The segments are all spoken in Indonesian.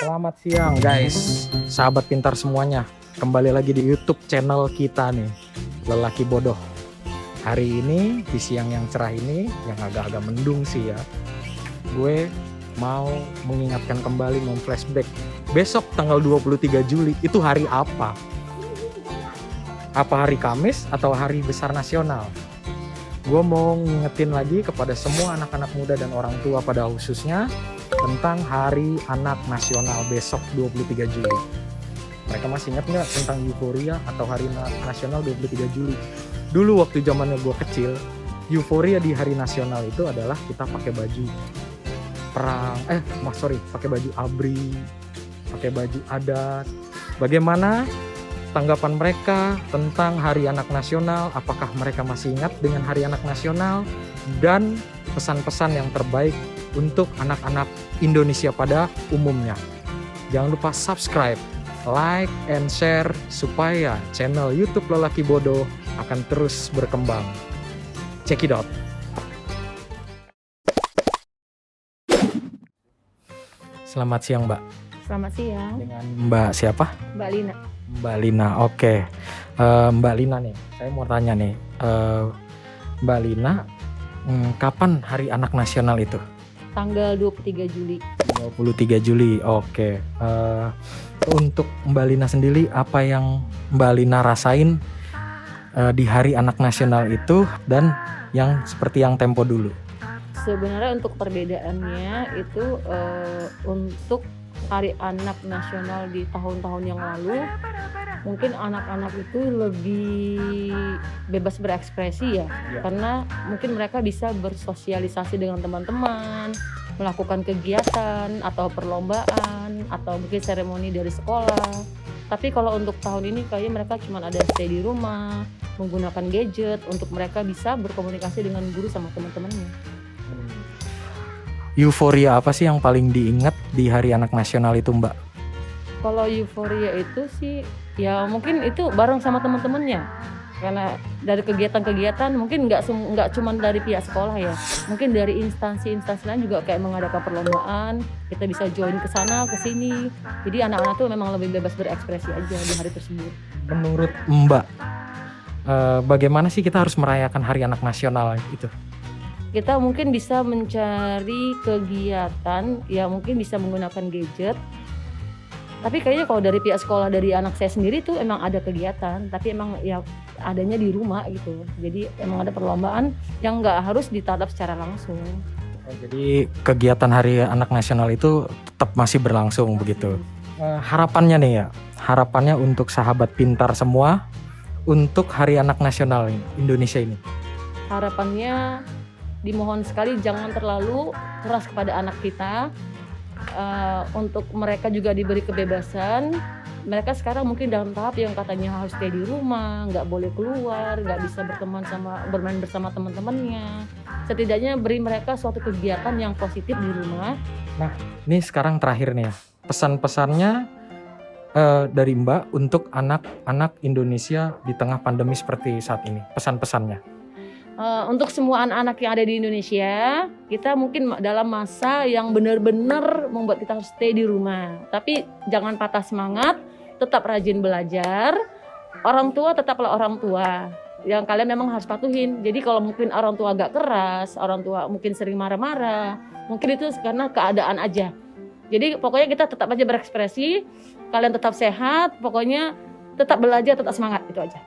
Selamat siang guys, sahabat pintar semuanya. Kembali lagi di YouTube channel kita nih, Lelaki Bodoh. Hari ini di siang yang cerah ini, yang agak-agak mendung sih ya, gue mau mengingatkan kembali, flashback. Besok tanggal 23 Juli itu hari apa? Apa hari Kamis atau hari besar nasional? Gue mau ngingetin lagi kepada semua anak-anak muda dan orang tua pada khususnya tentang Hari Anak Nasional besok 23 Juli. Mereka masih ingat nggak tentang euforia atau Hari Anak Nasional 23 Juli? Dulu waktu zamannya gue kecil, euforia di Hari Nasional itu adalah kita pakai baju perang, pakai baju ABRI, pakai baju adat. Bagaimana tanggapan mereka tentang Hari Anak Nasional? Apakah mereka masih ingat dengan Hari Anak Nasional? Dan pesan-pesan yang terbaik untuk anak-anak Indonesia pada umumnya. Jangan lupa subscribe, like, and share supaya channel YouTube Lelaki Bodoh akan terus berkembang. Check it out. Selamat siang, Mbak. Selamat siang. Dengan Mbak siapa? Mbak Lina. Mbak Lina, oke. Mbak Lina nih, saya mau tanya nih, Mbak Lina, kapan Hari Anak Nasional itu? Tanggal 23 Juli. 23 Juli, oke. Untuk Mbak Lina sendiri, apa yang Mbak Lina rasain di Hari Anak Nasional itu dan yang seperti yang tempo dulu? Sebenarnya untuk perbedaannya itu untuk Hari Anak Nasional di tahun-tahun yang lalu, mungkin anak-anak itu lebih bebas berekspresi ya, karena mungkin mereka bisa bersosialisasi dengan teman-teman, melakukan kegiatan atau perlombaan atau mungkin seremoni dari sekolah. Tapi kalau untuk tahun ini kayaknya mereka cuma ada stay di rumah, menggunakan gadget untuk mereka bisa berkomunikasi dengan guru sama teman-temannya. Euforia apa sih yang paling diingat di Hari Anak Nasional itu, Mbak? Kalau euforia itu sih ya mungkin itu bareng sama teman-temannya, karena dari kegiatan-kegiatan mungkin nggak cuma dari pihak sekolah ya, mungkin dari instansi-instansi lain juga kayak mengadakan perlombaan, kita bisa join ke sana ke sini, jadi anak-anak tuh memang lebih bebas berekspresi aja di hari tersebut. Menurut Mbak, bagaimana sih kita harus merayakan Hari Anak Nasional itu? Kita mungkin bisa mencari kegiatan ya, mungkin bisa menggunakan gadget. Tapi kayaknya kalau dari pihak sekolah, dari anak saya sendiri tuh emang ada kegiatan, tapi emang ya adanya di rumah gitu. Jadi emang ada perlombaan yang nggak harus ditatap secara langsung. Jadi kegiatan Hari Anak Nasional itu tetap masih berlangsung begitu. Harapannya nih ya, harapannya untuk sahabat pintar semua untuk Hari Anak Nasional Indonesia ini. Harapannya dimohon sekali jangan terlalu keras kepada anak kita, untuk mereka juga diberi kebebasan. Mereka sekarang mungkin dalam tahap yang katanya harus stay di rumah, nggak boleh keluar, nggak bisa bermain bersama teman-temannya. Setidaknya beri mereka suatu kegiatan yang positif di rumah. Nah, ini sekarang terakhir nih ya, pesan-pesannya dari Mbak untuk anak-anak Indonesia di tengah pandemi seperti saat ini, pesan-pesannya. Untuk semua anak-anak yang ada di Indonesia, kita mungkin dalam masa yang benar-benar membuat kita harus stay di rumah. Tapi jangan patah semangat, tetap rajin belajar. Orang tua tetaplah orang tua, yang kalian memang harus patuhin. Jadi kalau mungkin orang tua agak keras, orang tua mungkin sering marah-marah, mungkin itu karena keadaan aja. Jadi pokoknya kita tetap aja berekspresi, kalian tetap sehat, pokoknya tetap belajar, tetap semangat, itu aja.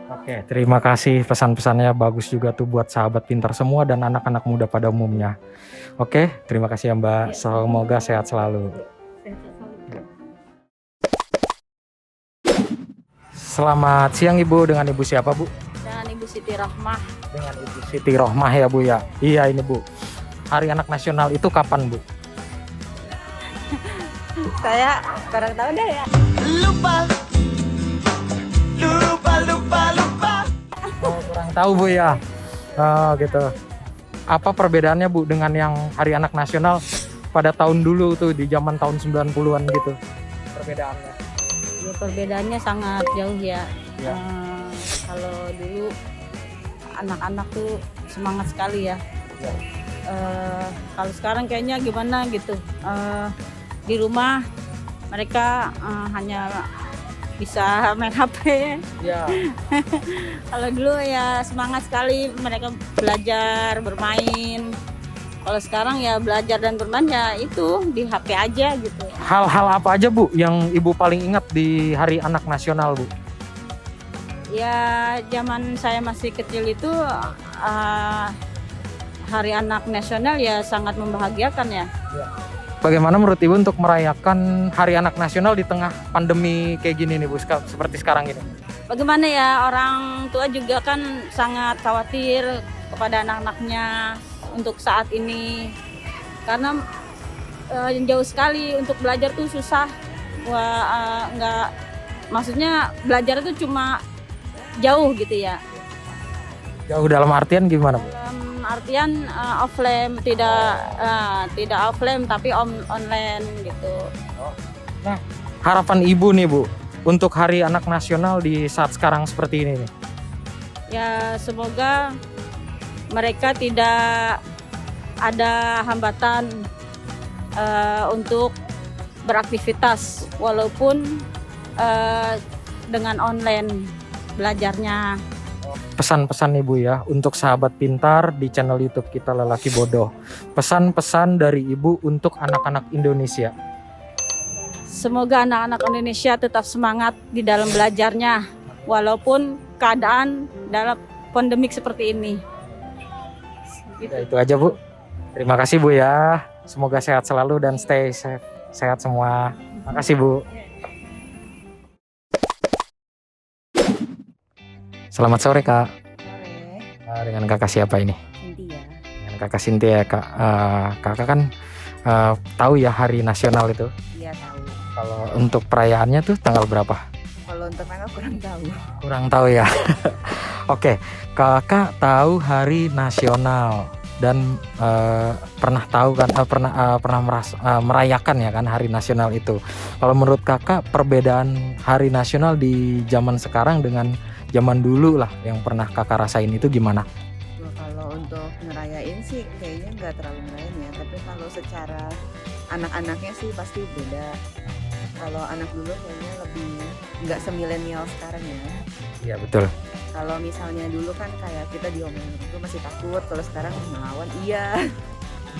Oke, terima kasih, pesan-pesannya bagus juga tuh buat sahabat pintar semua dan anak-anak muda pada umumnya. Oke, terima kasih ya Mbak, semoga sehat selalu. Selamat siang Ibu, dengan Ibu siapa Bu? Dengan Ibu Siti Rohmah. Dengan Ibu Siti Rohmah ya Bu ya. Iya ini Bu, Hari Anak Nasional itu kapan Bu? Saya kurang tahu deh ya. Lupa. Oh, kurang tahu Bu ya. Oh gitu. Apa perbedaannya Bu dengan yang Hari Anak Nasional pada tahun dulu tuh di zaman tahun 90-an gitu? Perbedaannya. Ya, perbedaannya sangat jauh ya. Ya. Kalau dulu anak-anak tuh semangat sekali ya. Ya. Kalau sekarang kayaknya gimana gitu. Di rumah mereka hanya bisa main HP. Ya. Kalau dulu ya semangat sekali mereka belajar, bermain. Kalau sekarang ya belajar dan bermain ya itu di HP aja gitu. Hal-hal apa aja Bu yang Ibu paling ingat di Hari Anak Nasional Bu? Ya zaman saya masih kecil itu Hari Anak Nasional ya sangat membahagiakan ya. Bagaimana menurut Ibu untuk merayakan Hari Anak Nasional di tengah pandemi kayak gini nih Bu, seperti sekarang ini? Bagaimana ya, orang tua juga kan sangat khawatir kepada anak-anaknya untuk saat ini. Karena jauh sekali untuk belajar tuh susah. Nggak, maksudnya belajar itu cuma jauh gitu ya. Jauh dalam artian gimana Bu? Dalam artian offline, tidak offline tapi online gitu. Harapan Ibu nih Bu untuk Hari Anak Nasional di saat sekarang seperti ini nih. Ya semoga mereka tidak ada hambatan untuk beraktivitas walaupun dengan online belajarnya. Pesan-pesan Ibu ya untuk sahabat pintar di channel YouTube kita Lelaki Bodoh. Pesan-pesan dari Ibu untuk anak-anak Indonesia. Semoga anak-anak Indonesia tetap semangat di dalam belajarnya walaupun keadaan dalam pandemik seperti ini. Ya, itu aja Bu. Terima kasih Bu ya. Semoga sehat selalu dan stay safe. Sehat semua. Makasih Bu. Selamat sore Kak. Sore, Dengan Kakak siapa ini? Cynthia. Dengan Kakak Cynthia Kak. Kakak kan tahu ya Hari Nasional itu. Iya tahu. Kalau untuk perayaannya tuh tanggal berapa? Kalau untuk mereka kurang tahu. Kurang tahu ya. Oke, Kakak tahu Hari Nasional dan pernah tahu kan pernah merayakan ya kan Hari Nasional itu. Kalau menurut Kakak perbedaan Hari Nasional di zaman sekarang dengan zaman dulu lah yang pernah Kakak rasain itu gimana? Kalau untuk ngerayain sih kayaknya nggak terlalu ngerayain ya, tapi kalau secara anak-anaknya sih pasti beda. Kalau anak dulu kayaknya lebih nggak semilenial sekarang ya. Iya betul. Kalau misalnya dulu kan kayak kita diomelin itu masih takut, kalau sekarang melawan iya.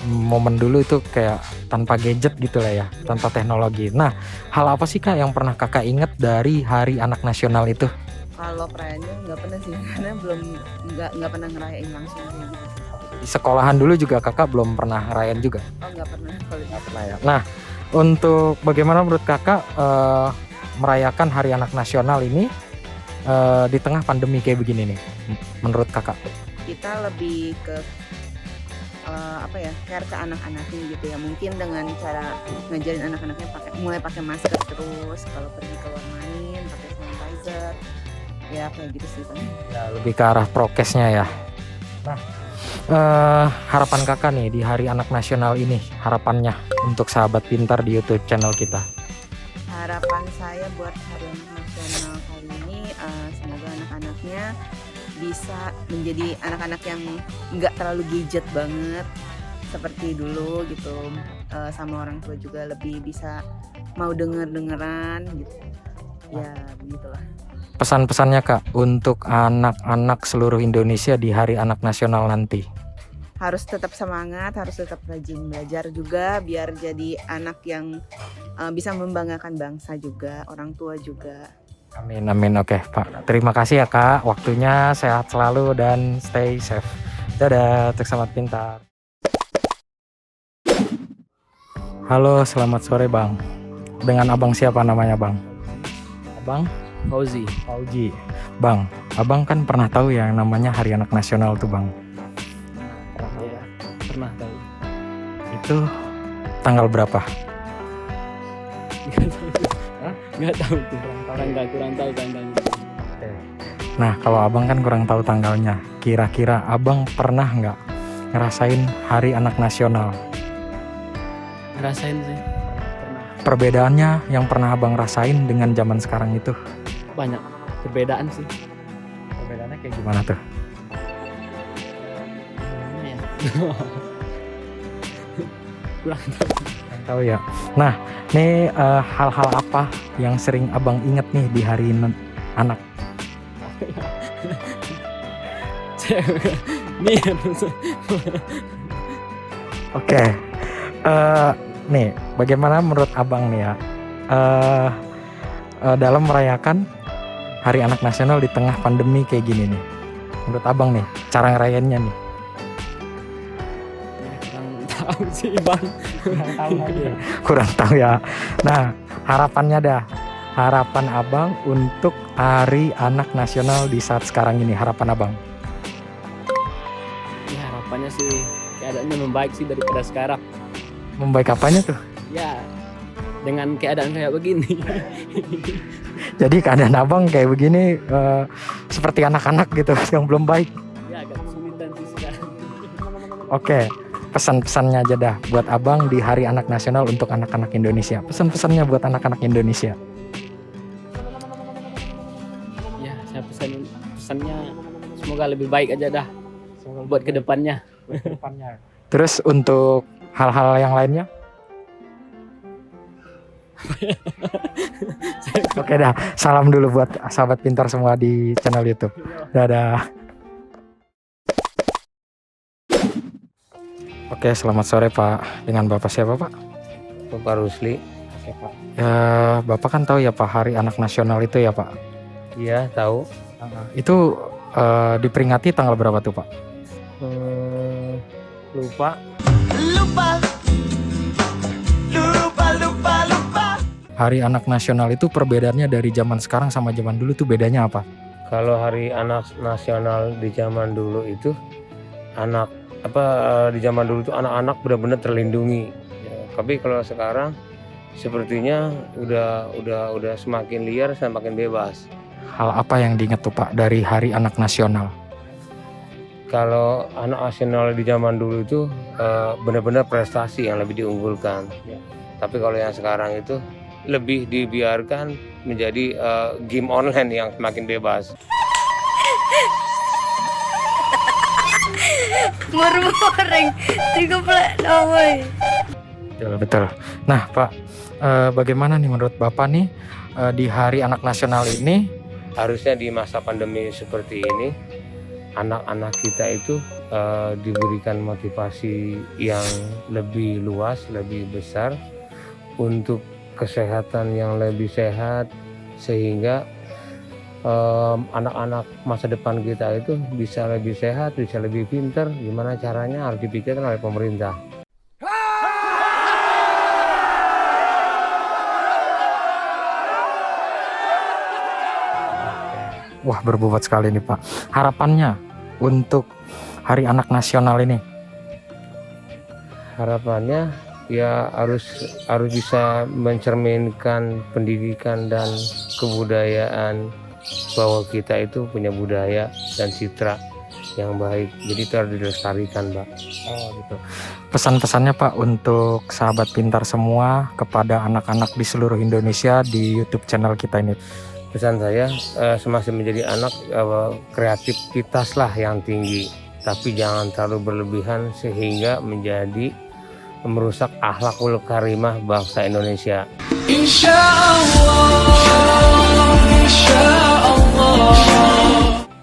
Momen dulu itu kayak tanpa gadget gitu lah ya, tanpa teknologi. Nah, hal apa sih Kak yang pernah Kakak ingat dari Hari Anak Nasional itu? Kalau perayaannya nggak pernah sih, karena nggak pernah ngerayain langsung kayak gitu. Di sekolahan dulu juga Kakak belum pernah ngerayain juga? Oh nggak pernah kalau itu. Pernah ya. Nah, untuk bagaimana menurut Kakak merayakan Hari Anak Nasional ini di tengah pandemi kayak begini nih, menurut Kakak? Kita lebih ke care ke anak-anaknya gitu ya, mungkin dengan cara ngajarin anak-anaknya mulai pakai masker terus, kalau pergi keluar main pakai sanitizer ya kayak gitu sih Pak. Ya, lebih ke arah prokesnya ya. Nah, harapan Kakak nih di Hari Anak Nasional ini, harapannya untuk sahabat pintar di YouTube channel kita. Harapan saya buat Hari Anak Nasional kali ini semoga anak-anaknya bisa menjadi anak-anak yang nggak terlalu gadget banget seperti dulu gitu, sama orang tua juga lebih bisa mau dengeran gitu ya, begitulah. Pesan-pesannya Kak untuk anak-anak seluruh Indonesia di Hari Anak Nasional nanti. Harus tetap semangat, harus tetap rajin belajar juga biar jadi anak yang bisa membanggakan bangsa juga, orang tua juga. Amin, amin. Oke Pak, terima kasih ya Kak, waktunya, sehat selalu dan stay safe. Dadah, untuk sahabat pintar. Halo, selamat sore Bang. Dengan Abang siapa namanya Bang? Abang? Fauzi. Fauji. Bang, Abang kan pernah tahu yang namanya Hari Anak Nasional tuh Bang. Ya, pernah tahu. Itu tanggal berapa? Nggak tahu tuh. Kurang tahu tanggalnya. Nah, kalau Abang kan kurang tahu tanggalnya. Kira-kira Abang pernah nggak ngerasain Hari Anak Nasional? Ngerasain sih. Pernah. Perbedaannya yang pernah Abang rasain dengan zaman sekarang itu? Banyak perbedaan sih. Perbedaannya kayak gimana tuh? Gimana ya? Kurang tahu. Tahu ya. Nah, nih hal-hal apa yang sering abang inget nih di hari anak? Nih, Oke. Nih, bagaimana menurut abang nih ya? Dalam merayakan Hari Anak Nasional di tengah pandemi kayak gini nih. Menurut abang nih, cara ngerayainnya nih. kurang tahu sih bang. Kurang tahu ya. Nah, harapannya dah. Harapan abang untuk Hari Anak Nasional di saat sekarang ini. Harapan abang. Ya harapannya sih keadaannya membaik sih daripada sekarang. Membaik apanya tuh? Ya dengan keadaan kayak begini. Jadi keadaan abang kayak begini seperti anak-anak gitu yang belum baik. Ya agak kesulitan sih sekarang. Oke, pesan-pesannya aja dah buat abang di Hari Anak Nasional untuk anak-anak Indonesia. Pesan-pesannya buat anak-anak Indonesia. Ya saya pesannya semoga lebih baik aja dah buat kedepannya. Terus untuk hal-hal yang lainnya? Oke dah, salam dulu buat sahabat pintar semua di channel YouTube. Dadah. Oke, selamat sore Pak. Dengan Bapak siapa Pak? Bapak Rusli. Oke Pak. Ya, Bapak kan tahu ya Pak Hari Anak Nasional itu ya Pak? Iya, tahu. Itu diperingati tanggal berapa tuh Pak? Lupa. Hari Anak Nasional itu perbedaannya dari zaman sekarang sama zaman dulu tuh bedanya apa? Kalau Hari Anak Nasional di zaman dulu itu di zaman dulu itu anak-anak benar-benar terlindungi. Ya, tapi kalau sekarang sepertinya udah semakin liar, semakin bebas. Hal apa yang diingat tuh Pak dari Hari Anak Nasional? Kalau anak nasional di zaman dulu itu benar-benar prestasi yang lebih diunggulkan. Tapi kalau yang sekarang itu lebih dibiarkan menjadi game online yang semakin bebas. Murmureng 30 woy. Betul. Nah Pak, bagaimana nih menurut Bapak nih di Hari Anak Nasional ini? Harusnya di masa pandemi seperti ini, anak-anak kita itu diberikan motivasi yang lebih luas, lebih besar untuk kesehatan yang lebih sehat, sehingga anak-anak masa depan kita itu bisa lebih sehat, bisa lebih pintar. Gimana caranya harus dipikirkan oleh pemerintah. Wah, berbobot sekali nih Pak. Harapannya untuk Hari Anak Nasional ini? Harapannya ya harus bisa mencerminkan pendidikan dan kebudayaan, bahwa kita itu punya budaya dan citra yang baik. Jadi itu harus dilestarikan, Pak. Oh gitu. Pesan-pesannya Pak untuk sahabat pintar semua kepada anak-anak di seluruh Indonesia di YouTube channel kita ini. Pesan saya, semasa menjadi anak, kreativitaslah yang tinggi, tapi jangan terlalu berlebihan sehingga menjadi merusak akhlakul karimah bangsa Indonesia. Insya Allah.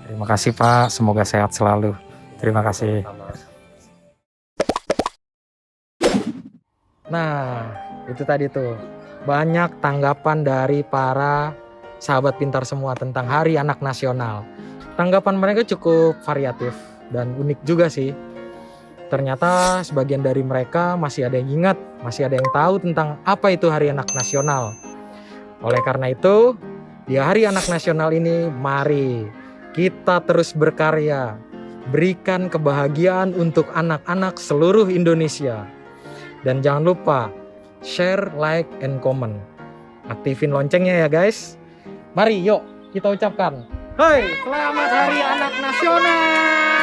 Terima kasih Pak, semoga sehat selalu. Terima kasih. Nah, itu tadi tuh banyak tanggapan dari para sahabat pintar semua tentang Hari Anak Nasional. Tanggapan mereka cukup variatif dan unik juga sih. Ternyata sebagian dari mereka masih ada yang ingat, masih ada yang tahu tentang apa itu Hari Anak Nasional. Oleh karena itu, di Hari Anak Nasional ini mari kita terus berkarya, berikan kebahagiaan untuk anak-anak seluruh Indonesia. Dan jangan lupa share, like, and comment. Aktifin loncengnya ya guys. Mari yuk kita ucapkan, hey, selamat Hari Anak Nasional.